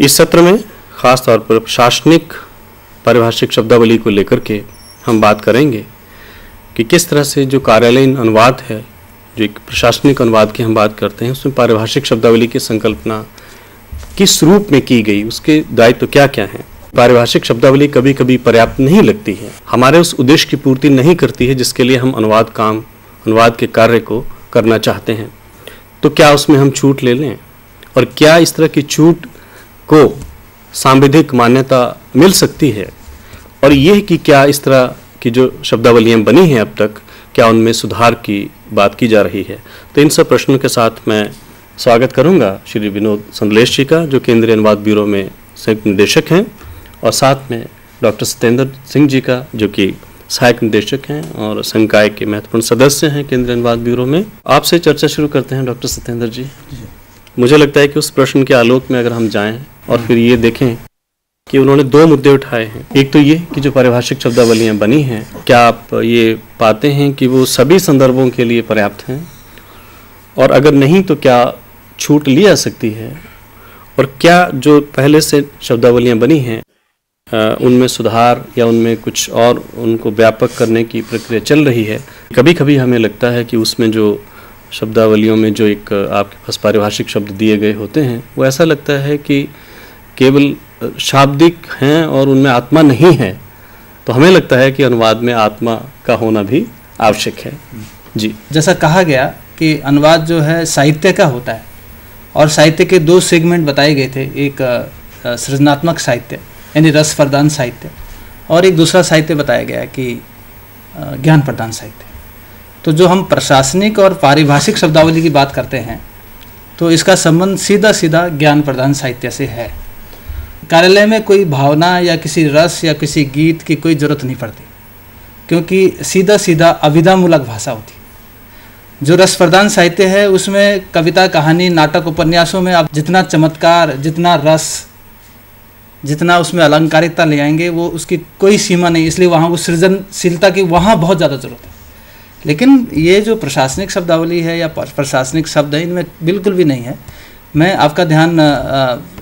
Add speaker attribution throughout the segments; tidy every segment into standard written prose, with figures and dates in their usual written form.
Speaker 1: इस सत्र में खास तौर पर प्रशासनिक पारिभाषिक शब्दावली को लेकर के हम बात करेंगे कि किस तरह से जो कार्यालयीन अनुवाद है, जो एक प्रशासनिक अनुवाद की हम बात करते हैं, उसमें पारिभाषिक शब्दावली की संकल्पना किस रूप में की गई, उसके दायित्व क्या क्या हैं। पारिभाषिक शब्दावली कभी कभी पर्याप्त नहीं लगती है, हमारे उस उद्देश्य की पूर्ति नहीं करती है जिसके लिए हम अनुवाद के कार्य को करना चाहते हैं। तो क्या उसमें हम छूट ले लें, और क्या इस तरह की छूट को सांविधिक मान्यता मिल सकती है, और यह कि क्या इस तरह की जो शब्दावलियाँ बनी हैं अब तक, क्या उनमें सुधार की बात की जा रही है। तो इन सब प्रश्नों के साथ मैं स्वागत करूंगा श्री विनोद संदलेश जी का, जो केंद्रीय अनुवाद ब्यूरो में संयुक्त निदेशक हैं, और साथ में डॉक्टर सत्येंद्र सिंह जी का, जो कि सहायक निदेशक हैं और संकाय के महत्वपूर्ण सदस्य हैं केंद्रीय अनुवाद ब्यूरो में। आपसे चर्चा शुरू करते हैं डॉक्टर सत्येंद्र जी। मुझे लगता है कि उस प्रश्न के आलोक में अगर हम जाएं और फिर ये देखें कि उन्होंने दो मुद्दे उठाए हैं। एक तो ये कि जो पारिभाषिक शब्दावलियाँ बनी हैं, क्या आप ये पाते हैं कि वो सभी संदर्भों के लिए पर्याप्त हैं, और अगर नहीं तो क्या छूट ली जा सकती है, और क्या जो पहले से शब्दावलियाँ बनी हैं उनमें सुधार या उनमें कुछ और उनको व्यापक करने की प्रक्रिया चल रही है। कभी कभी हमें लगता है कि उसमें जो शब्दावलियों में जो एक आपके पास पारिभाषिक शब्द दिए गए होते हैं, वो ऐसा लगता है कि केवल शाब्दिक हैं और उनमें आत्मा नहीं है। तो हमें लगता है कि अनुवाद में आत्मा का होना भी आवश्यक है। जी,
Speaker 2: जैसा कहा गया कि अनुवाद जो है साहित्य का होता है, और साहित्य के दो सेगमेंट बताए गए थे, एक सृजनात्मक साहित्य यानी रस प्रदान साहित्य, और एक दूसरा साहित्य बताया गया कि ज्ञान प्रदान साहित्य। तो जो हम प्रशासनिक और पारिभाषिक शब्दावली की बात करते हैं, तो इसका संबंध सीधा सीधा ज्ञान प्रदान साहित्य से है। कार्यालय में कोई भावना या किसी रस या किसी गीत की कोई ज़रूरत नहीं पड़ती, क्योंकि सीधा सीधा अभिधामूलक भाषा होती। जो रस प्रदान साहित्य है उसमें कविता, कहानी, नाटक, उपन्यासों में आप जितना चमत्कार, जितना रस, जितना उसमें अलंकारिकता ले आएंगे, वो उसकी कोई सीमा नहीं, इसलिए वहाँ वो सृजनशीलता की वहाँ बहुत ज़्यादा ज़रूरत है। लेकिन ये जो प्रशासनिक शब्दावली है या प्रशासनिक शब्द है, इनमें बिल्कुल भी नहीं है। मैं आपका ध्यान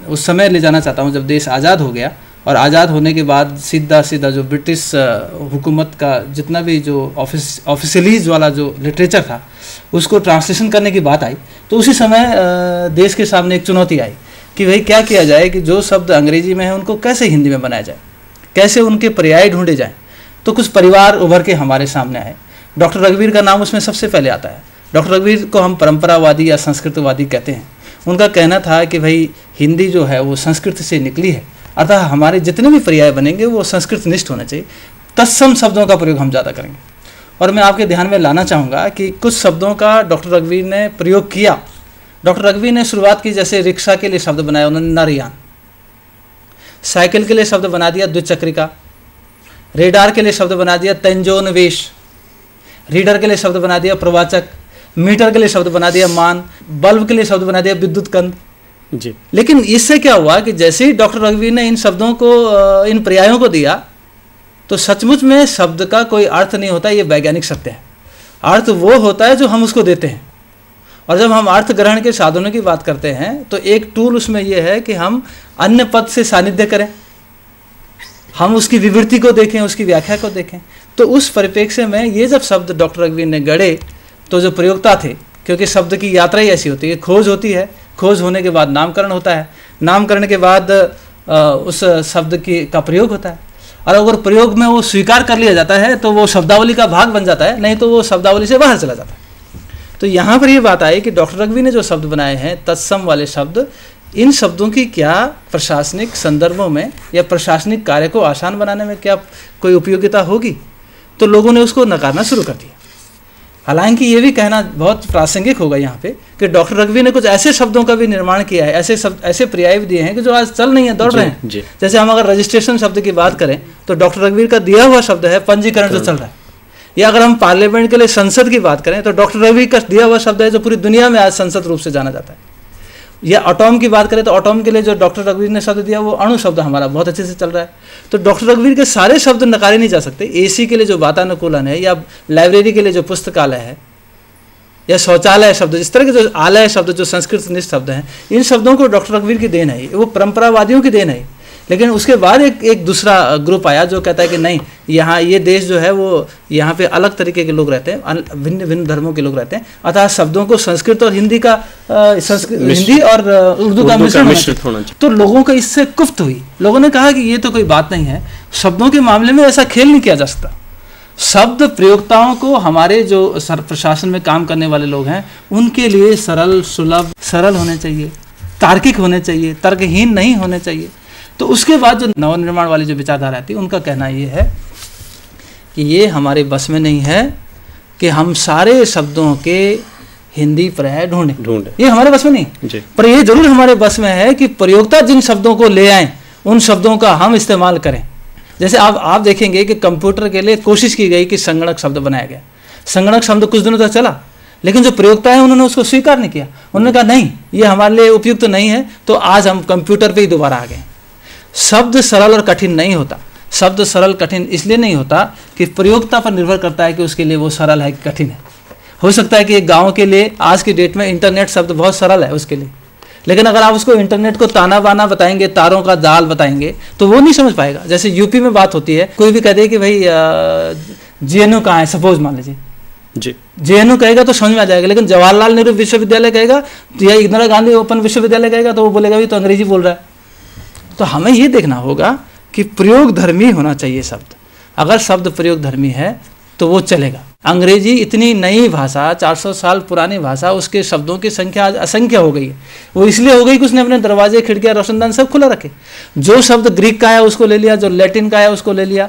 Speaker 2: उस समय ले जाना चाहता हूँ जब देश आज़ाद हो गया, और आज़ाद होने के बाद सीधा सीधा जो ब्रिटिश हुकूमत का जितना भी जो ऑफिशियलीज वाला जो लिटरेचर था, उसको ट्रांसलेशन करने की बात आई। तो उसी समय देश के सामने एक चुनौती आई कि भाई क्या किया जाए कि जो शब्द अंग्रेजी में है उनको कैसे हिंदी में बनाया जाए, कैसे उनके पर्याय ढूंढे जाएं। तो कुछ परिवार उभर के हमारे सामने आए। डॉक्टर रघुवीर का नाम उसमें सबसे पहले आता है। डॉक्टर रघुवीर को हम परंपरावादी या संस्कृतवादी कहते हैं। उनका कहना था कि भाई हिंदी जो है वो संस्कृत से निकली है, अतः हमारे जितने भी पर्याय बनेंगे वो संस्कृतनिष्ठ होने चाहिए, तत्सम शब्दों का प्रयोग हम ज़्यादा करेंगे। और मैं आपके ध्यान में लाना चाहूँगा कि कुछ शब्दों का डॉक्टर रघुवीर ने प्रयोग किया। डॉक्टर रघुवीर ने शुरुआत की, जैसे रिक्शा के लिए शब्द बनाया उन्होंने नरयान, साइकिल के लिए शब्द बना दिया द्विचक्रिका, रेडार के लिए शब्द बना दिया तंजोनवेश, रीडर के लिए शब्द बना दिया प्रवाचक, मीटर के लिए शब्द बना दिया मान, बल्ब के लिए शब्द बना दिया विद्युत कंद जी। लेकिन इससे क्या हुआ कि जैसे ही डॉक्टर रघुवीर ने इन शब्दों को, इन पर्यायों को दिया, तो सचमुच में शब्द का कोई अर्थ नहीं होता, ये वैज्ञानिक सत्य है। अर्थ वो होता है जो हम उसको देते हैं। और जब हम अर्थ ग्रहण के साधनों की बात करते हैं, तो एक टूल उसमें यह है कि हम अन्य पद से सानिध्य करें, हम उसकी विवृत्ति को देखें, उसकी व्याख्या को देखें। तो उस परिप्रेक्ष्य में ये जब शब्द डॉक्टर रघुवीर ने गढ़े, तो जो प्रयोक्ता थे, क्योंकि शब्द की यात्रा ही ऐसी होती है, खोज होती है, खोज होने के बाद नामकरण होता है, नामकरण के बाद उस शब्द का प्रयोग होता है, और अगर प्रयोग में वो स्वीकार कर लिया जाता है तो वो शब्दावली का भाग बन जाता है, नहीं तो वो शब्दावली से बाहर चला जाता है। तो यहाँ पर ये बात आई कि डॉक्टर रघुवीर ने जो शब्द बनाए हैं, तत्सम वाले शब्द, इन शब्दों की क्या प्रशासनिक संदर्भों में या प्रशासनिक कार्य को आसान बनाने में क्या कोई उपयोगिता होगी? तो लोगों ने उसको नकारना शुरू कर दिया। हालांकि ये भी कहना बहुत प्रासंगिक होगा यहाँ पे कि डॉक्टर रघुवीर ने कुछ ऐसे शब्दों का भी निर्माण किया है, ऐसे पर्याय भी दिए हैं कि जो आज चल नहीं है, दौड़ रहे हैं। जैसे हम अगर रजिस्ट्रेशन शब्द की बात करें, तो डॉक्टर रघुवीर का दिया हुआ शब्द है पंजीकरण, जो चल रहा है। या अगर हम पार्लियामेंट के लिए संसद की बात करें, तो डॉक्टर रघुवीर का दिया हुआ शब्द है जो पूरी दुनिया में आज संसद रूप से जाना जाता है। या एटॉम की बात करें, तो एटॉम के लिए जो डॉक्टर रघुवीर ने शब्द दिया, वो अणु शब्द हमारा बहुत अच्छे से चल रहा है। तो डॉक्टर रघुवीर के सारे शब्द नकारे नहीं जा सकते। एसी के लिए जो वातानुकूलन है, या लाइब्रेरी के लिए जो पुस्तकालय है, या शौचालय शब्द, इस तरह के जो आलय शब्द जो संस्कृत निष्ठ शब्द हैं, इन शब्दों को डॉक्टर रघुवीर की देन है, वो परंपरावादियों की देन है। लेकिन उसके बाद एक दूसरा ग्रुप आया जो कहता है कि नहीं, यहाँ ये देश जो है वो यहाँ पे अलग तरीके के लोग रहते हैं, भिन्न भिन्न धर्मों के लोग रहते हैं, अतः शब्दों को संस्कृत और हिंदी का हिंदी और उर्दू का मिश्रित होना चाहिए। तो लोगों को इससे कुफ्त हुई, लोगों ने कहा कि ये तो कोई बात नहीं है, शब्दों के मामले में ऐसा खेल नहीं किया जा सकता। शब्द प्रयोक्ताओं को हमारे जो प्रशासन में काम करने वाले लोग हैं उनके लिए सरल सुलभ सरल होने चाहिए, तार्किक होने चाहिए, तर्कहीन नहीं होने चाहिए। तो उसके बाद जो नवनिर्माण वाली जो विचारधारा आती है उनका कहना ये है कि ये हमारे बस में नहीं है कि हम सारे शब्दों के हिंदी पर्याय ढूंढें, ये हमारे बस में नहीं। पर ये जरूर हमारे बस में है कि प्रयोक्ता जिन शब्दों को ले आए उन शब्दों का हम इस्तेमाल करें। जैसे आप देखेंगे कि कंप्यूटर के लिए कोशिश की गई कि संगणक शब्द बनाया गया, संगणक शब्द कुछ दिनों तक चला, लेकिन जो प्रयोक्ता है उन्होंने उसको स्वीकार नहीं किया, उन्होंने कहा नहीं ये हमारे लिए उपयुक्त नहीं है, तो आज हम कंप्यूटर पे ही दोबारा आ गए। शब्द सरल और कठिन नहीं होता, शब्द सरल कठिन इसलिए नहीं होता कि प्रयोक्ता पर निर्भर करता है कि उसके लिए वो सरल है कि कठिन है। हो सकता है कि एक गाँव के लिए आज की डेट में इंटरनेट शब्द बहुत सरल है उसके लिए, लेकिन अगर आप उसको इंटरनेट को ताना बाना बताएंगे, तारों का जाल बताएंगे, तो वो नहीं समझ पाएगा। जैसे यूपी में बात होती है, कोई भी कह दे कि भाई JNU कहाँ है, सपोज मान लीजिए जी, JNU कहेगा तो समझ में आ जाएगा, लेकिन जवाहरलाल नेहरू विश्वविद्यालय कहेगा या इंदिरा गांधी ओपन विश्वविद्यालय कहेगा तो वो बोलेगा भी तो अंग्रेजी बोल रहा है। तो हमें ये देखना होगा कि प्रयोग धर्मी होना चाहिए शब्द, अगर शब्द प्रयोग धर्मी है तो वो चलेगा। अंग्रेजी इतनी नई भाषा, 400 साल पुरानी भाषा, उसके शब्दों की संख्या आज असंख्य हो गई है। वो इसलिए हो गई कि उसने अपने दरवाजे खिड़कियाँ रोशनदान सब खुला रखे। जो शब्द ग्रीक का आया उसको ले लिया, जो लैटिन का आया उसको ले लिया,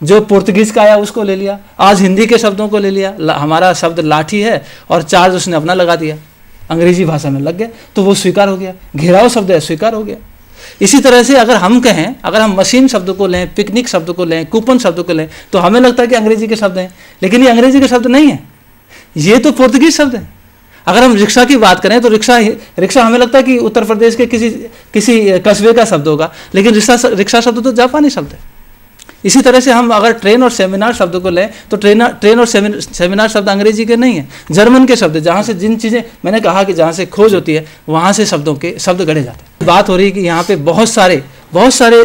Speaker 2: जो पुर्तगीज का आया उसको ले लिया, आज हिंदी के शब्दों को ले लिया। हमारा शब्द लाठी है और चार्ज उसने अपना लगा दिया, अंग्रेजी भाषा में लग गया, तो वो स्वीकार हो गया। घेराव शब्द है, स्वीकार हो गया। इसी तरह से अगर हम कहें, अगर हम मशीन शब्द को लें, पिकनिक शब्द को लें, कूपन शब्द को लें, तो हमें लगता है कि अंग्रेजी के शब्द हैं, लेकिन ये अंग्रेजी के शब्द नहीं है, ये तो पुर्तगीज शब्द है। अगर हम रिक्शा की बात करें तो रिक्शा हमें लगता है कि उत्तर प्रदेश के किसी कस्बे का शब्द होगा, लेकिन रिक्शा शब्द तो जापानी शब्द है। इसी तरह से हम अगर ट्रेन और सेमिनार शब्द को लें तो ट्रेन और सेमिनार शब्द अंग्रेजी के नहीं है, जर्मन के शब्द, जहाँ से जिन चीज़ें मैंने कहा कि जहाँ से खोज होती है वहाँ से शब्दों के शब्द गढ़े जाते हैं। बात हो रही है कि यहाँ पे बहुत सारे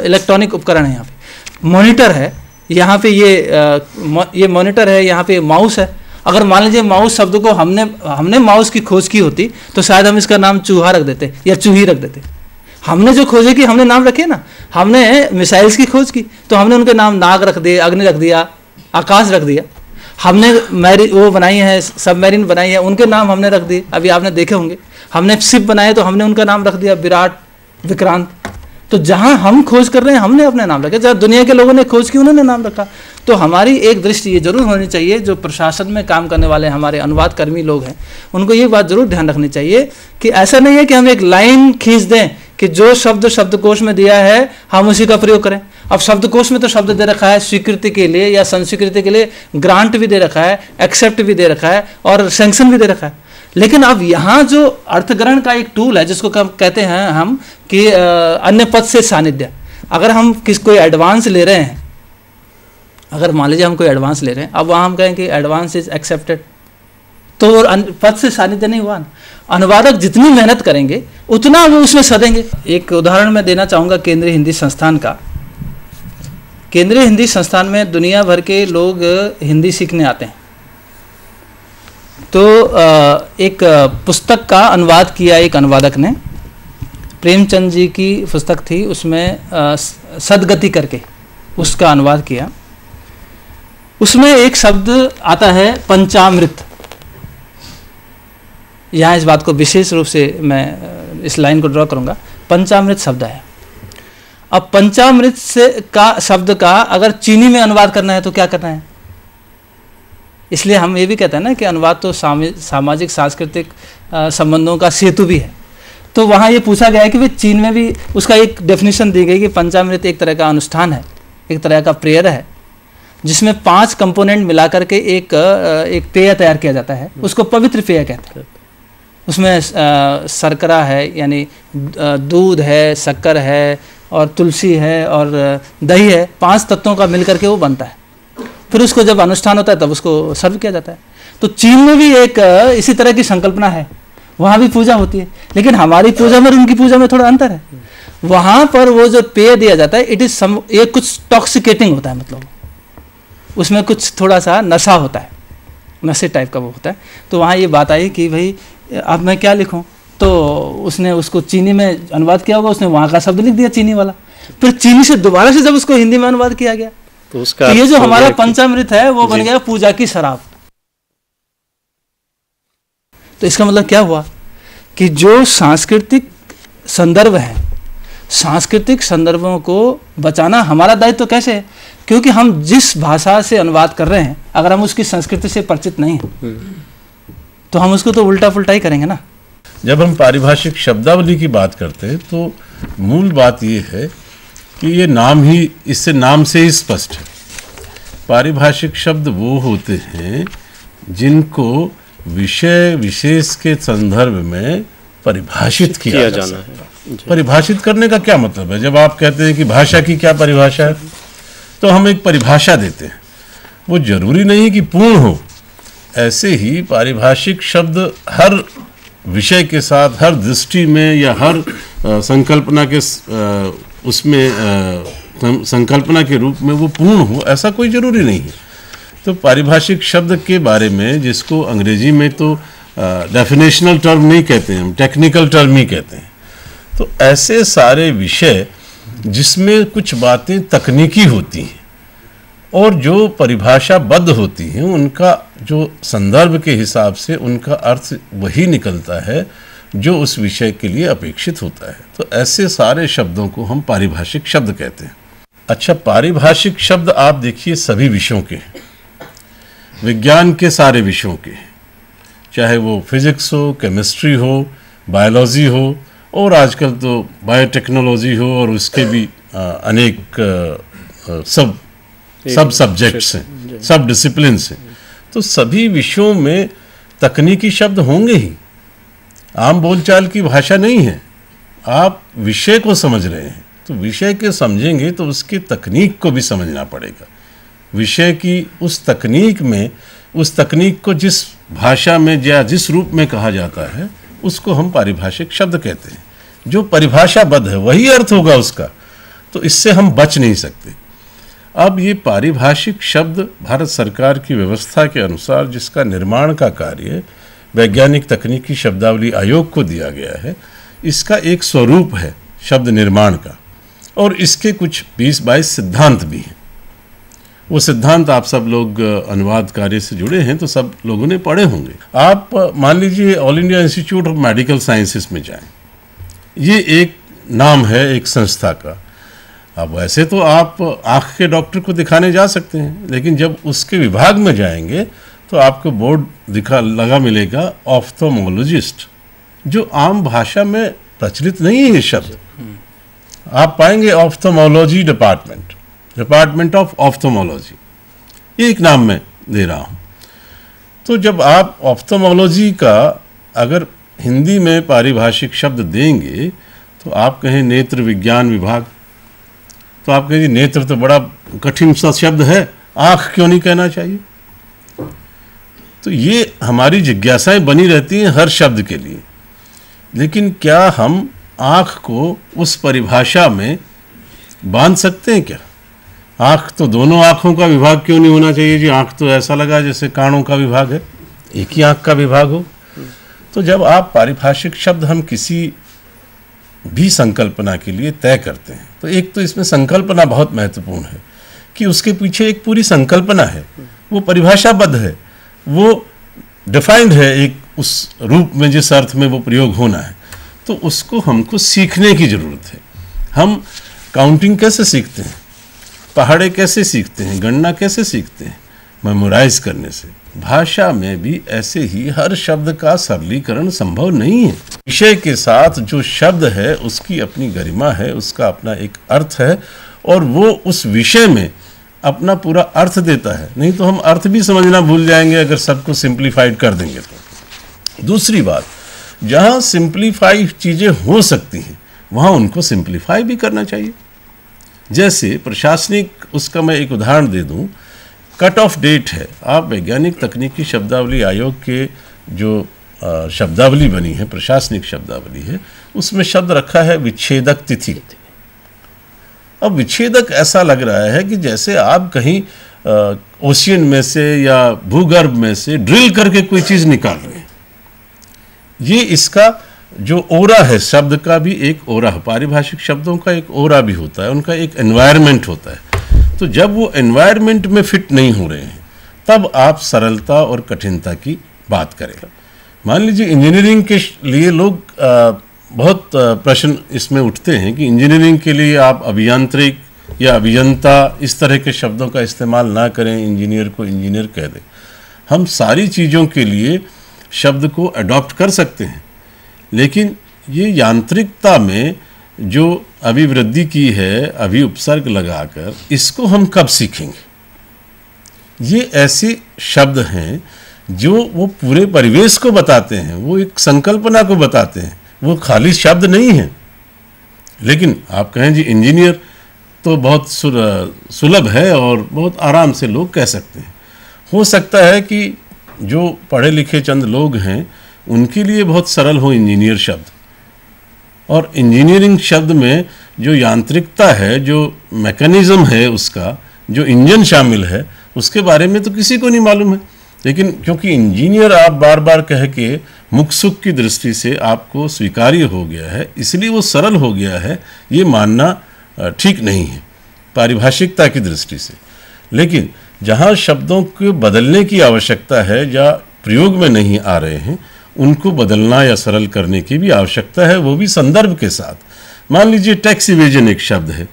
Speaker 2: इलेक्ट्रॉनिक उपकरण हैं। यहाँ पे मॉनिटर है, यहाँ पे ये मॉनिटर है, यहाँ पे माउस है। अगर मान लीजिए माउस शब्द को हमने माउस की खोज की होती तो शायद हम इसका नाम चूहा रख देते या चूही रख देते। हमने जो खोजे की हमने नाम रखे ना, हमने मिसाइल्स की खोज की तो हमने उनके नाम नाग रख दिए, अग्नि रख दिया, आकाश रख दिया। हमने वो बनाई है, सबमरीन बनाई है, उनके नाम हमने रख दिए, अभी आपने देखे होंगे। हमने शिप बनाए तो हमने उनका नाम रख दिया विराट, विक्रांत। तो जहाँ हम खोज कर रहे हैं हमने अपने नाम रखे, जहाँ दुनिया के लोगों ने खोज की उन्होंने नाम रखा। तो हमारी एक दृष्टि ये जरूर होनी चाहिए, जो प्रशासन में काम करने वाले हमारे अनुवाद कर्मी लोग हैं उनको ये बात जरूर ध्यान रखनी चाहिए कि ऐसा नहीं है कि हम एक लाइन खींच दें कि जो शब्द शब्दकोश में दिया है हम उसी का प्रयोग करें। अब शब्दकोश में तो शब्द दे रखा है स्वीकृति के लिए या संस्वीकृति के लिए, ग्रांट भी दे रखा है, एक्सेप्ट भी दे रखा है और सैंक्शन भी दे रखा है। लेकिन अब यहाँ जो अर्थग्रहण का एक टूल है जिसको कहते हैं हम कि अन्य पद से सानिध्य, अगर हम कोई एडवांस ले रहे हैं, अगर मान लीजिए हम कोई एडवांस ले रहे हैं, अब वहाँ हम कहें कि एडवांस इज एक्सेप्टेड, तो पद से सानिध्य नहीं हुआ। अनुवादक जितनी मेहनत करेंगे उतना वो उसमें सदेंगे। एक उदाहरण मैं देना चाहूँगा केंद्रीय हिंदी संस्थान का। केंद्रीय हिंदी संस्थान में दुनिया भर के लोग हिंदी सीखने आते हैं। तो एक पुस्तक का अनुवाद किया एक अनुवादक ने, प्रेमचंद जी की पुस्तक थी, उसमें सदगति करके उसका अनुवाद किया। उसमें एक शब्द आता है पंचामृत। यहाँ इस बात को विशेष रूप से मैं इस लाइन को ड्रॉ करूँगा, पंचामृत शब्द है। अब पंचामृत से का शब्द का अगर चीनी में अनुवाद करना है तो क्या करना है? इसलिए हम ये भी कहते हैं ना कि अनुवाद तो सामाजिक सांस्कृतिक संबंधों का सेतु भी है। तो वहाँ ये पूछा गया है कि भाई चीन में भी उसका एक डेफिनेशन दी गई कि पंचामृत एक तरह का अनुष्ठान है, एक तरह का प्रेयर है, जिसमें 5 कंपोनेंट मिलाकर के एक पेय तैयार किया जाता है, उसको पवित्र पेय कहते हैं। उसमें शर्करा है, यानी दूध है, शक्कर है और तुलसी है और दही है, 5 तत्वों का मिलकर के वो बनता है। फिर उसको जब अनुष्ठान होता है तब उसको सर्व किया जाता है। तो चीन में भी एक इसी तरह की संकल्पना है, वहाँ भी पूजा होती है, लेकिन हमारी पूजा में और उनकी पूजा में थोड़ा अंतर है। वहाँ पर वो जो पेय दिया जाता है इट इज ये कुछ टॉक्सिकेटिंग होता है, मतलब उसमें कुछ थोड़ा सा नशा होता है, नशे टाइप का वो होता है। तो वहाँ ये बात आई कि भाई अब मैं क्या लिखूँ, तो उसने उसको चीनी में अनुवाद किया होगा, उसने वहाँ का शब्द लिख दिया चीनी वाला, फिर चीनी से दोबारा से जब उसको हिंदी में अनुवाद किया गया
Speaker 1: तो उसका
Speaker 2: तो ये जो हमारा पंचामृत है वो बन गया पूजा की शराब। तो इसका मतलब क्या हुआ कि जो सांस्कृतिक संदर्भ है, सांस्कृतिक संदर्भों को बचाना हमारा दायित्व तो कैसे है, क्योंकि हम जिस भाषा से अनुवाद कर रहे हैं अगर हम उसकी संस्कृति से परिचित नहीं हैं तो हम उसको तो उल्टा पुल्टा ही करेंगे ना।
Speaker 3: जब हम पारिभाषिक शब्दावली की बात करते हैं तो मूल बात ये है कि ये नाम ही, इससे नाम से ही स्पष्ट है, पारिभाषिक शब्द वो होते हैं जिनको विषय विशेष के संदर्भ में परिभाषित किया जाना है। परिभाषित करने का क्या मतलब है? जब आप कहते हैं कि भाषा की क्या परिभाषा है, तो हम एक परिभाषा देते हैं, वो जरूरी नहीं कि पूर्ण हो। ऐसे ही पारिभाषिक शब्द हर विषय के साथ, हर दृष्टि में या हर संकल्पना के उसमें संकल्पना के रूप में वो पूर्ण हो, ऐसा कोई जरूरी नहीं है। तो पारिभाषिक शब्द के बारे में, जिसको अंग्रेजी में तो डेफिनेशनल टर्म नहीं कहते हैं, हम टेक्निकल टर्म ही कहते हैं, तो ऐसे सारे विषय जिसमें कुछ बातें तकनीकी होती हैं और जो परिभाषाबद्ध होती हैं, उनका जो संदर्भ के हिसाब से उनका अर्थ वही निकलता है जो उस विषय के लिए अपेक्षित होता है। तो ऐसे सारे शब्दों को हम पारिभाषिक शब्द कहते हैं। अच्छा, पारिभाषिक शब्द आप देखिए सभी विषयों के, विज्ञान के सारे विषयों के, चाहे वो फिजिक्स हो, केमिस्ट्री हो, बायोलॉजी हो, और आजकल तो बायोटेक्नोलॉजी हो, और उसके भी अनेक सब सब्जेक्ट्स हैं, सब डिसिप्लिन्स हैं। तो सभी विषयों में तकनीकी शब्द होंगे ही, आम बोलचाल की भाषा नहीं है। आप विषय को समझ रहे हैं तो विषय के समझेंगे तो उसकी तकनीक को भी समझना पड़ेगा। विषय की उस तकनीक में, उस तकनीक को जिस भाषा में या जिस रूप में कहा जाता है उसको हम पारिभाषिक शब्द कहते हैं। जो परिभाषाबद्ध है वही अर्थ होगा उसका, तो इससे हम बच नहीं सकते। अब ये पारिभाषिक शब्द भारत सरकार की व्यवस्था के अनुसार, जिसका निर्माण का कार्य वैज्ञानिक तकनीकी शब्दावली आयोग को दिया गया है, इसका एक स्वरूप है शब्द निर्माण का, और इसके कुछ 20-22 सिद्धांत भी हैं। वो सिद्धांत आप सब लोग अनुवाद कार्य से जुड़े हैं तो सब लोगों ने पढ़े होंगे। आप मान लीजिए all India institute of medical sciences में जाएं, ये एक नाम है एक संस्था का। अब वैसे तो आप आँख के डॉक्टर को दिखाने जा सकते हैं, लेकिन जब उसके विभाग में जाएंगे तो आपको बोर्ड लगा मिलेगा ऑफ्थोमोलॉजिस्ट, जो आम भाषा में प्रचलित नहीं है शब्द। आप पाएंगे ऑफ्थोमोलॉजी डिपार्टमेंट ऑफ ऑफ्थोमोलॉजी, एक नाम में दे रहा हूँ। तो जब आप ऑफ्थोमोलॉजी का अगर हिंदी में पारिभाषिक शब्द देंगे तो आप कहें नेत्र विज्ञान विभाग, तो आप कहें नेत्र तो बड़ा कठिन सा शब्द है, आँख क्यों नहीं कहना चाहिए? तो ये हमारी जिज्ञासाएं बनी रहती हैं हर शब्द के लिए। लेकिन क्या हम आँख को उस परिभाषा में बांध सकते हैं क्या? आँख तो दोनों आँखों का विभाग क्यों नहीं होना चाहिए जी? आँख तो ऐसा लगा जैसे कानों का विभाग है, एक ही आँख का विभाग हो। तो जब आप पारिभाषिक शब्द हम किसी भी संकल्पना के लिए तय करते हैं तो एक तो इसमें संकल्पना बहुत महत्वपूर्ण है कि उसके पीछे एक पूरी संकल्पना है, वो परिभाषाबद्ध है, वो डिफाइंड है एक उस रूप में जिस अर्थ में वो प्रयोग होना है। तो उसको हमको सीखने की ज़रूरत है। हम काउंटिंग कैसे सीखते हैं, पहाड़े कैसे सीखते हैं, गणना कैसे सीखते हैं? मेमोराइज करने से। भाषा में भी ऐसे ही हर शब्द का सरलीकरण संभव नहीं है। विषय के साथ जो शब्द है उसकी अपनी गरिमा है, उसका अपना एक अर्थ है, और वो उस विषय में अपना पूरा अर्थ देता है। नहीं तो हम अर्थ भी समझना भूल जाएंगे अगर सबको सिंप्लीफाइड कर देंगे तो। दूसरी बात, जहाँ सिंप्लीफाई चीज़ें हो सकती हैं वहाँ उनको सिंप्लीफाई भी करना चाहिए। जैसे प्रशासनिक, उसका मैं एक उदाहरण दे दूँ, कट ऑफ डेट है। आप वैज्ञानिक तकनीकी शब्दावली आयोग के जो शब्दावली बनी है, प्रशासनिक शब्दावली है, उसमें शब्द रखा है विच्छेदक तिथि। अब विच्छेदक ऐसा लग रहा है कि जैसे आप कहीं ओशियन में से या भूगर्भ में से ड्रिल करके कोई चीज़ निकाल रहे हैं। ये इसका जो ओरा है, शब्द का भी एक ओरा है, पारिभाषिक शब्दों का एक ओरा भी होता है, उनका एक एनवायरनमेंट होता है। तो जब वो एनवायरनमेंट में फिट नहीं हो रहे हैं तब आप सरलता और कठिनता की बात करें। मान लीजिए इंजीनियरिंग के लिए लोग बहुत प्रश्न इसमें उठते हैं कि इंजीनियरिंग के लिए आप अभियांत्रिक या अभियंता इस तरह के शब्दों का इस्तेमाल ना करें, इंजीनियर को इंजीनियर कह दें। हम सारी चीज़ों के लिए शब्द को अडॉप्ट कर सकते हैं, लेकिन ये यांत्रिकता में जो अभिवृद्धि की है अभी उपसर्ग लगाकर, इसको हम कब सीखेंगे? ये ऐसे शब्द हैं जो वो पूरे परिवेश को बताते हैं, वो एक संकल्पना को बताते हैं, वो खाली शब्द नहीं है। लेकिन आप कहें जी इंजीनियर तो बहुत सुलभ है और बहुत आराम से लोग कह सकते हैं। हो सकता है कि जो पढ़े लिखे चंद लोग हैं उनके लिए बहुत सरल हो इंजीनियर शब्द, और इंजीनियरिंग शब्द में जो यांत्रिकता है, जो मैकेनिज्म है, उसका जो इंजन शामिल है, उसके बारे में तो किसी को नहीं मालूम है। लेकिन क्योंकि इंजीनियर आप बार बार कह के मुख सुख की दृष्टि से आपको स्वीकार्य हो गया है, इसलिए वो सरल हो गया है, ये मानना ठीक नहीं है पारिभाषिकता की दृष्टि से। लेकिन जहाँ शब्दों को बदलने की आवश्यकता है या प्रयोग में नहीं आ रहे हैं, उनको बदलना या सरल करने की भी आवश्यकता है, वो भी संदर्भ के साथ। मान लीजिए टैक्स इवेजन एक शब्द है,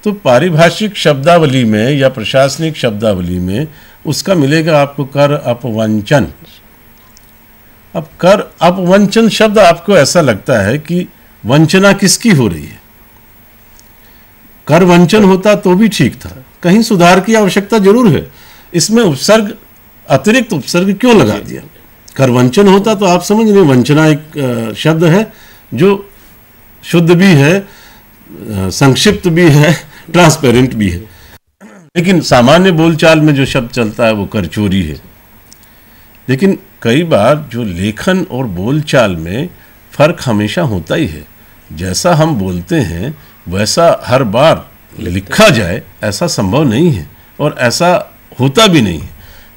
Speaker 3: तो पारिभाषिक शब्दावली में या प्रशासनिक शब्दावली में उसका मिलेगा आपको कर अपवंचन। अब कर अपवंचन शब्द आपको ऐसा लगता है कि वंचना किसकी हो रही है? कर वंचन होता तो भी ठीक था, कहीं सुधार की आवश्यकता जरूर है। इसमें उपसर्ग, अतिरिक्त उपसर्ग क्यों लगा दिया? कर वंचन होता तो आप समझ रहे, वंचना एक शब्द है जो शुद्ध भी है, संक्षिप्त भी है, ट्रांसपेरेंट भी है। लेकिन सामान्य बोलचाल में जो शब्द चलता है वो कर चोरी है। लेकिन कई बार जो लेखन और बोलचाल में फर्क हमेशा होता ही है। जैसा हम बोलते हैं वैसा हर बार लिखा जाए ऐसा संभव नहीं है, और ऐसा होता भी नहीं है।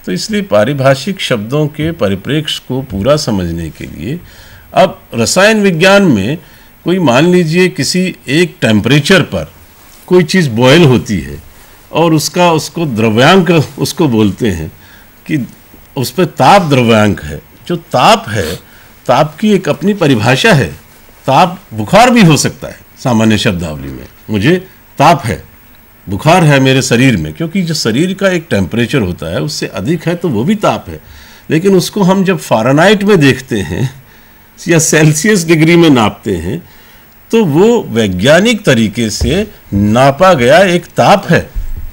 Speaker 3: तो इसलिए पारिभाषिक शब्दों के परिप्रेक्ष्य को पूरा समझने के लिए अब रसायन विज्ञान में कोई मान लीजिए किसी एक टेम्परेचर पर कोई चीज़ बॉयल होती है और उसको द्रव्यांक उसको बोलते हैं कि उस पर ताप द्रव्यांक है। जो ताप है, ताप की एक अपनी परिभाषा है। ताप बुखार भी हो सकता है सामान्य शब्दावली में, मुझे ताप है, बुखार है मेरे शरीर में, क्योंकि जो शरीर का एक टेम्परेचर होता है उससे अधिक है तो वो भी ताप है। लेकिन उसको हम जब फ़ारेनहाइट में देखते हैं या सेल्सियस डिग्री में नापते हैं तो वो वैज्ञानिक तरीके से नापा गया एक ताप है,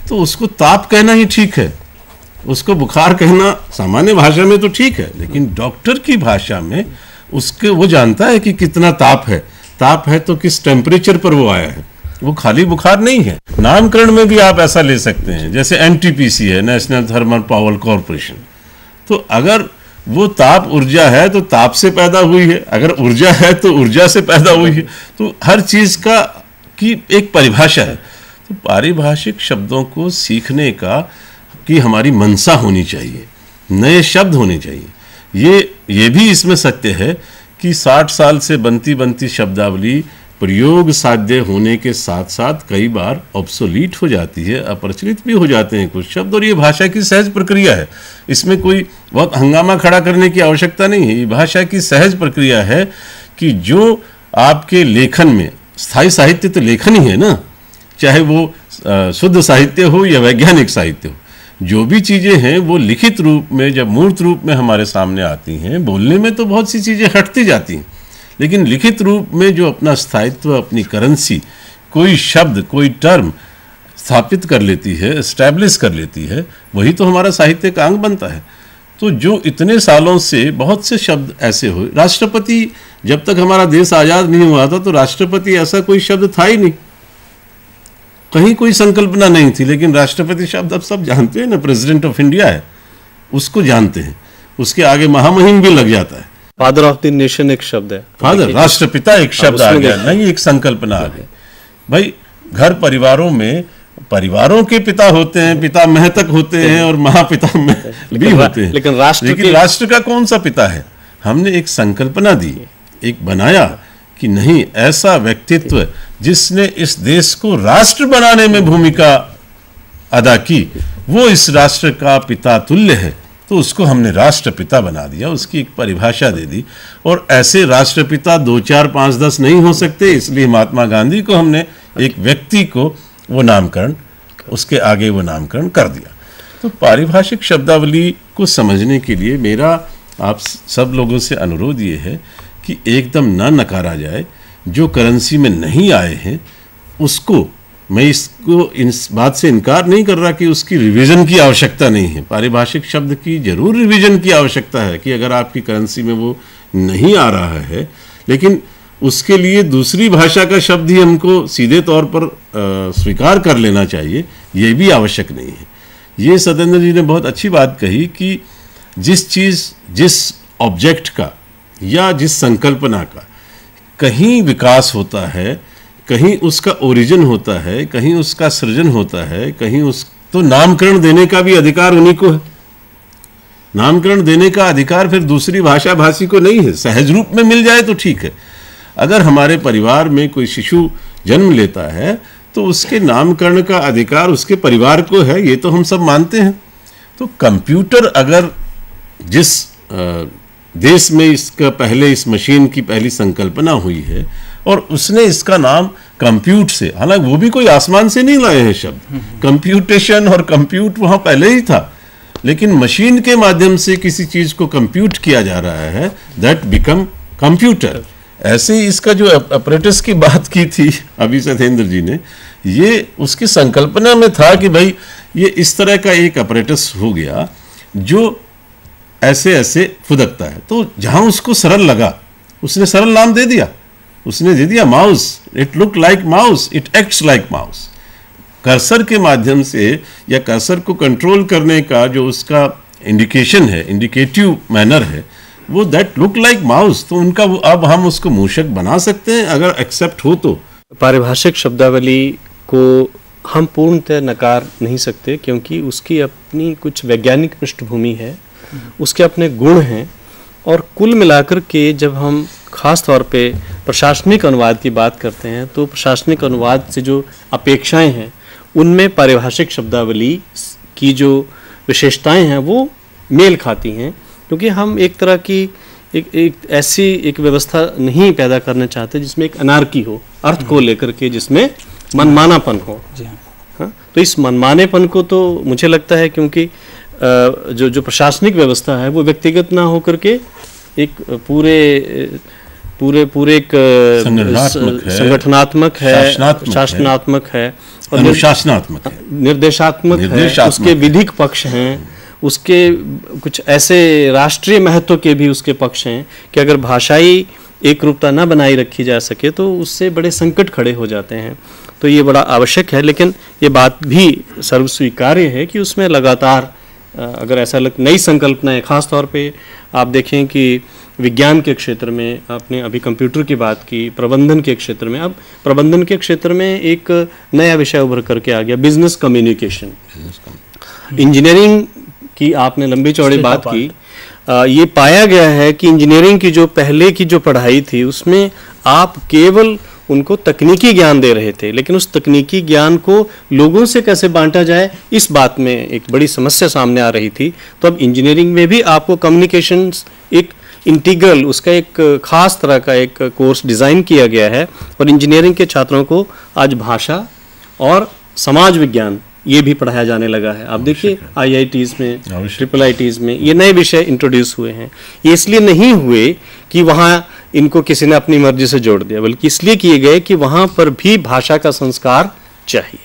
Speaker 3: तो उसको ताप कहना ही ठीक है। उसको बुखार कहना सामान्य भाषा में तो ठीक है, लेकिन डॉक्टर की भाषा में उसके वो जानता है कि कितना ताप है। ताप है तो किस टेम्परेचर पर वो आया है, वो खाली बुखार नहीं है। नामकरण में भी आप ऐसा ले सकते हैं, जैसे एनटीपीसी है, नेशनल थर्मल पावर कॉरपोरेशन। तो अगर वो ताप ऊर्जा है तो ताप से पैदा हुई है, अगर ऊर्जा है तो ऊर्जा से पैदा हुई है। तो हर चीज़ की एक परिभाषा है। तो पारिभाषिक शब्दों को सीखने की हमारी मनसा होनी चाहिए, नए शब्द होने चाहिए। ये भी इसमें सत्य है कि 60 साल से बनती शब्दावली प्रयोग साध्य होने के साथ साथ कई बार ऑब्सोलीट हो जाती है, अप्रचलित भी हो जाते हैं कुछ शब्द, और ये भाषा की सहज प्रक्रिया है। इसमें कोई बहुत हंगामा खड़ा करने की आवश्यकता नहीं है। ये भाषा की सहज प्रक्रिया है कि जो आपके लेखन में, स्थायी साहित्य तो लेखन ही है ना, चाहे वो शुद्ध साहित्य हो या वैज्ञानिक साहित्य हो, जो भी चीज़ें हैं वो लिखित रूप में जब मूर्त रूप में हमारे सामने आती हैं, बोलने में तो बहुत सी चीज़ें हटती जाती हैं, लेकिन लिखित रूप में जो अपना स्थायित्व, अपनी करेंसी, कोई शब्द, कोई टर्म स्थापित कर लेती है, एस्टैब्लिश कर लेती है, वही तो हमारा साहित्य का अंग बनता है। तो जो इतने सालों से बहुत से शब्द ऐसे हुए, राष्ट्रपति, जब तक हमारा देश आज़ाद नहीं हुआ था तो राष्ट्रपति ऐसा कोई शब्द था ही नहीं। कहीं कोई संकल्पना नहीं थी, लेकिन राष्ट्रपति शब्द अब सब जानते हैं ना, प्रेसिडेंट ऑफ इंडिया है उसको जानते हैं, उसके आगे महामहिम भी लग जाता है।
Speaker 1: फादर ऑफ द नेशन एक शब्द है,
Speaker 3: फादर राष्ट्रपिता एक शब्द आ गया, नहीं एक संकल्पना आ गई। भाई घर परिवारों में परिवारों के पिता होते हैं, पिता मह तक होते हैं और महापिता में भी होते हैं,
Speaker 1: लेकिन
Speaker 3: राष्ट्र का कौन सा पिता है? हमने एक संकल्पना दी, एक बनाया कि नहीं, ऐसा व्यक्तित्व जिसने इस देश को राष्ट्र बनाने में भूमिका अदा की, वो इस राष्ट्र का पिता तुल्य है, तो उसको हमने राष्ट्रपिता बना दिया, उसकी एक परिभाषा दे दी। और ऐसे राष्ट्रपिता 2, 4, 5, 10 नहीं हो सकते, इसलिए महात्मा गांधी को हमने एक व्यक्ति को वो नामकरण, उसके आगे वो नामकरण कर दिया। तो पारिभाषिक शब्दावली को समझने के लिए मेरा आप सब लोगों से अनुरोध ये है कि एकदम ना नकारा जाए। जो करेंसी में नहीं आए हैं उसको, मैं इसको इस बात से इनकार नहीं कर रहा कि उसकी रिवीजन की आवश्यकता नहीं है। पारिभाषिक शब्द की जरूर रिवीजन की आवश्यकता है कि अगर आपकी करेंसी में वो नहीं आ रहा है, लेकिन उसके लिए दूसरी भाषा का शब्द ही हमको सीधे तौर पर स्वीकार कर लेना चाहिए, ये भी आवश्यक नहीं है। ये सत्येंद्र जी ने बहुत अच्छी बात कही कि जिस चीज़, जिस ऑब्जेक्ट का या जिस संकल्पना का कहीं विकास होता है, कहीं उसका ओरिजिन होता है, कहीं उसका सृजन होता है, कहीं उस तो नामकरण देने का भी अधिकार उन्हीं को है। नामकरण देने का अधिकार फिर दूसरी भाषा भाषी को नहीं है। सहज रूप में मिल जाए तो ठीक है। अगर हमारे परिवार में कोई शिशु जन्म लेता है तो उसके नामकरण का अधिकार उसके परिवार को है, ये तो हम सब मानते हैं। तो कंप्यूटर अगर जिस देश में इसका पहले इस मशीन की पहली संकल्पना हुई है और उसने इसका नाम कंप्यूट से, हालांकि वो भी कोई आसमान से नहीं लाए हैं शब्द, कंप्यूटेशन और कंप्यूट वहाँ पहले ही था, लेकिन मशीन के माध्यम से किसी चीज़ को कंप्यूट किया जा रहा है, दैट बिकम कंप्यूटर। ऐसे ही इसका जो अपरेटस की बात की थी अभी सत्येंद्र जी ने, ये उसकी संकल्पना में था कि भाई ये इस तरह का एक अपरेटस हो गया जो ऐसे ऐसे फुदकता है। तो जहां उसको सरल लगा उसने सरल नाम दे दिया, उसने दे दिया mouse. It look like mouse, it acts like mouse. Cursor के माध्यम से या कर्सर को कंट्रोल करने का जो उसका इंडिकेशन है, इंडिकेटिव मैनर है, वो दैट लुक लाइक माउस। तो उनका वो अब हम उसको मूषक बना सकते हैं अगर एक्सेप्ट हो तो।
Speaker 1: पारिभाषिक शब्दावली को हम पूर्णतः नकार नहीं सकते, क्योंकि उसकी अपनी कुछ वैज्ञानिक पृष्ठभूमि है, उसके अपने गुण हैं, और कुल मिलाकर के जब हम खास तौर पे प्रशासनिक अनुवाद की बात करते हैं तो प्रशासनिक अनुवाद से जो अपेक्षाएं हैं उनमें पारिभाषिक शब्दावली की जो विशेषताएं हैं वो मेल खाती हैं, क्योंकि हम एक तरह की एक ऐसी एक व्यवस्था नहीं पैदा करना चाहते जिसमें एक अनार्की हो, अर्थ को लेकर के जिसमें मनमानापन हो।
Speaker 2: जी
Speaker 1: हाँ, तो इस मनमानेपन को तो मुझे लगता है क्योंकि जो प्रशासनिक व्यवस्था है वो व्यक्तिगत ना होकर के एक पूरे एक संगठनात्मक है, शासनात्मक है और
Speaker 3: अनुशासनात्मक है,
Speaker 1: निर्देशात्मक है, उसके विधिक पक्ष हैं, उसके कुछ ऐसे राष्ट्रीय महत्व के भी उसके पक्ष हैं कि अगर भाषाई एक रूपता न बनाई रखी जा सके तो उससे बड़े संकट खड़े हो जाते हैं। तो ये बड़ा आवश्यक है, लेकिन ये बात भी सर्वस्वीकार्य है कि उसमें लगातार अगर ऐसा नई संकल्पनाएं, खास तौर पे आप देखें कि विज्ञान के क्षेत्र में, आपने अभी कंप्यूटर की बात की, प्रबंधन के क्षेत्र में, अब प्रबंधन के क्षेत्र में एक नया विषय उभर करके आ गया, बिजनेस कम्युनिकेशन। इंजीनियरिंग की आपने लंबी चौड़ी बात की, ये पाया गया है कि इंजीनियरिंग की जो पहले की जो पढ़ाई थी उसमें आप केवल उनको तकनीकी ज्ञान दे रहे थे, लेकिन उस तकनीकी ज्ञान को लोगों से कैसे बांटा जाए इस बात में एक बड़ी समस्या सामने आ रही थी। तो अब इंजीनियरिंग में भी आपको कम्युनिकेशन एक इंटीग्रल, उसका एक खास तरह का एक कोर्स डिज़ाइन किया गया है, और इंजीनियरिंग के छात्रों को आज भाषा और समाज विज्ञान ये भी पढ़ाया जाने लगा है। आप देखिए IITs में, IIITs में ये नए विषय इंट्रोड्यूस हुए हैं। ये इसलिए नहीं हुए कि वहाँ इनको किसी ने अपनी मर्जी से जोड़ दिया, बल्कि इसलिए किए गए कि वहाँ पर भी भाषा का संस्कार चाहिए।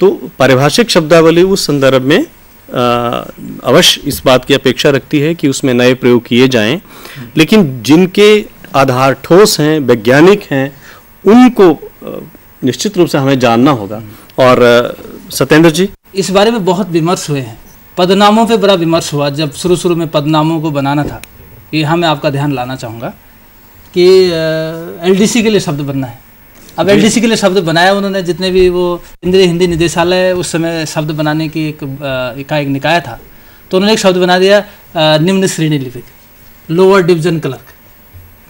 Speaker 1: तो पारिभाषिक शब्दावली उस संदर्भ में अवश्य इस बात की अपेक्षा रखती है कि उसमें नए प्रयोग किए जाएं, लेकिन जिनके आधार ठोस हैं, वैज्ञानिक हैं, उनको निश्चित रूप से हमें जानना होगा। और सत्येंद्र जी,
Speaker 2: इस बारे में बहुत विमर्श हुए हैं, पदनामों पे बड़ा विमर्श हुआ जब शुरू में पदनामों को बनाना था। यहाँ मैं आपका ध्यान लाना चाहूँगा कि LDC के लिए शब्द बनना है। अब LDC के लिए शब्द बनाया उन्होंने, जितने भी वो केंद्रीय हिंदी निदेशालय उस समय शब्द बनाने की एक निकाय था, तो उन्होंने एक शब्द बना दिया निम्न श्रेणी लिपिक, लोअर डिवीजन क्लर्क।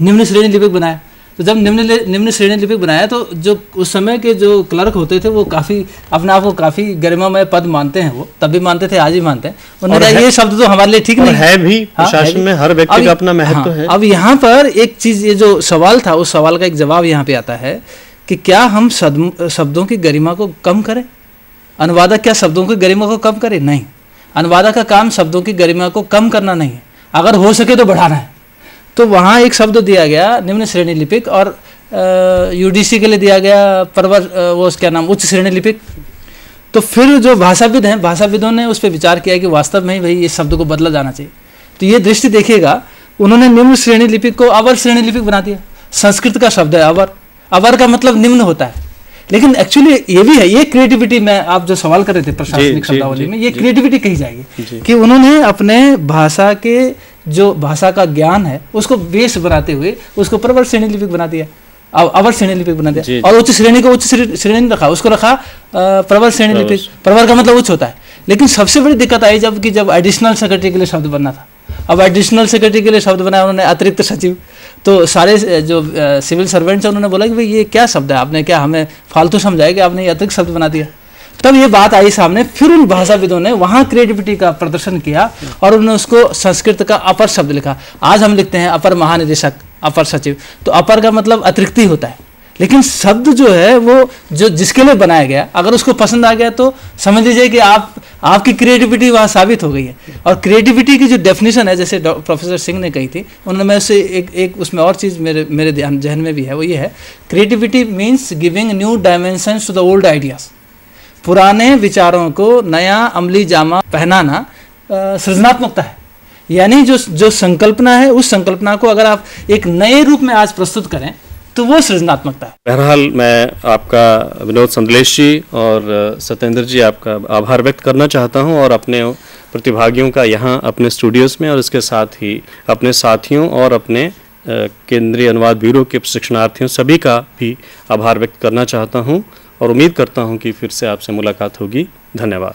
Speaker 2: निम्न श्रेणी लिपिक बनाया, तो जब निम्न श्रेणी लिपिक बनाया तो जो उस समय के जो क्लर्क होते थे वो काफ़ी अपने आप को काफ़ी गरिमामय पद मानते हैं, वो तब भी मानते थे, आज भी मानते हैं। उन्होंने कहा ये शब्द तो हमारे लिए ठीक नहीं
Speaker 1: है भी, प्रशासन में हर व्यक्ति का अपना महत्व है।
Speaker 2: अब यहाँ पर एक चीज़, ये जो सवाल था उस सवाल का एक जवाब यहाँ पे आता है कि क्या हम शब्दों की गरिमा को कम करें? अनुवादक क्या शब्दों की गरिमा को कम करे? नहीं, अनुवादक का काम शब्दों की गरिमा को कम करना नहीं है, अगर हो सके तो बढ़ाना है। तो वहाँ एक शब्द दिया गया निम्न श्रेणी लिपिक, और UDC के लिए दिया गया वो क्या नाम, उच्च श्रेणी लिपिक। तो फिर जो भाषाविद हैं, भाषाविदों ने उस पर विचार किया कि वास्तव में ही भाई इस शब्द को बदला जाना चाहिए। तो ये दृष्टि देखिएगा, उन्होंने निम्न श्रेणी लिपिक को अवर श्रेणी लिपिक बना दिया। संस्कृत का शब्द है अवर, अवर का मतलब निम्न होता है, लेकिन एक्चुअली ये भी है, ये क्रिएटिविटी में आप जो सवाल कर रहे थे प्रशासनिक शब्दावली में, ये क्रिएटिविटी कही जाएगी कि उन्होंने अपने भाषा के जो भाषा का ज्ञान है उसको बेस बनाते हुए उसको प्रवर श्रेणी लिपिक बना दिया, अवर श्रेणी लिपिक बना दिया। और उच्च श्रेणी को उच्च श्रेणी रखा, उसको रखा प्रवर श्रेणी लिपिक। प्रवर का मतलब उच्च होता है। लेकिन सबसे बड़ी दिक्कत आई जब एडिशनल सेक्रेटरी के लिए शब्द बनना था। अब एडिशनल सेक्रेटरी के लिए शब्द बनाया उन्होंने अतिरिक्त सचिव। तो सारे जो सिविल सर्वेंट्स हैं उन्होंने बोला कि भाई ये क्या शब्द है, आपने क्या हमें फालतू समझाया कि आपने ये अतिरिक्त शब्द बना दिया। तब ये बात आई सामने, फिर उन भाषाविदों ने वहाँ क्रिएटिविटी का प्रदर्शन किया और उन्होंने उसको संस्कृत का अपर शब्द लिखा। आज हम लिखते हैं अपर महानिदेशक, अपर सचिव, तो अपर का मतलब अतिरिक्त ही होता है, लेकिन शब्द जो है वो जो जिसके लिए बनाया गया, अगर उसको पसंद आ गया तो समझ लीजिए कि आपकी क्रिएटिविटी वहाँ साबित हो गई है। और क्रिएटिविटी की जो डेफिनेशन है, जैसे प्रोफेसर सिंह ने कही थी, उन्होंने मैं उससे एक उसमें और चीज़ मेरे जहन में भी है, वो ये है, creativity means giving new dimensions to the old ideas. पुराने विचारों को नया अमली जामा पहनाना सृजनात्मकता है। यानी जो संकल्पना है, उस संकल्पना को अगर आप एक नए रूप में आज प्रस्तुत करें तो वो सृजनात्मकता है।
Speaker 1: बहरहाल मैं आपका विनोद संदलेश जी और सत्येंद्र जी आपका आभार व्यक्त करना चाहता हूं, और अपने प्रतिभागियों का यहाँ अपने स्टूडियोज़ में और इसके साथ ही अपने साथियों और अपने केंद्रीय अनुवाद ब्यूरो के प्रशिक्षणार्थियों सभी का भी आभार व्यक्त करना चाहता हूँ, और उम्मीद करता हूँ कि फिर से आपसे मुलाकात होगी। धन्यवाद।